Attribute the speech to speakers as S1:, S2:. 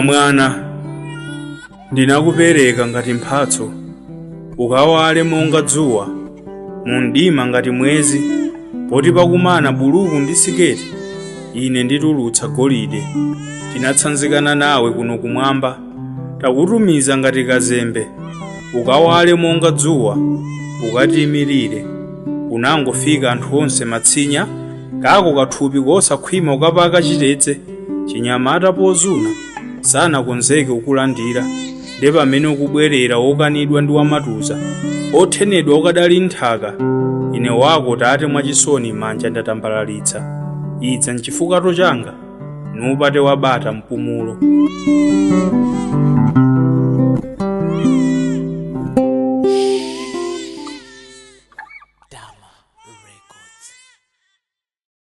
S1: Mwana, ndinakupereka ngati mphatso, ukawale monga dzuwa, mu mdima ngati mwezi, poti pakumana buluku ndi siketi, ine nditulutsa golide. Tinatsanzikana nawe kuno kumwamba, takutumiza ngati kazembe, ukawale monga dzuwa, ukatiyimirire. Unangofika anthu onse matsinya, kako kathupi kosakhwima ukapaka chitetse, chinyamata pozuna, sanakonzeke ukulandira. Ndi pamene ukubwerera wokanidwa ndi wamatuza, othenedwa ukadali nthaka, ine wako tate mwachisoni manja ndatambalalitsa. Idza mchifukato changa, nupate wabata mpumulo.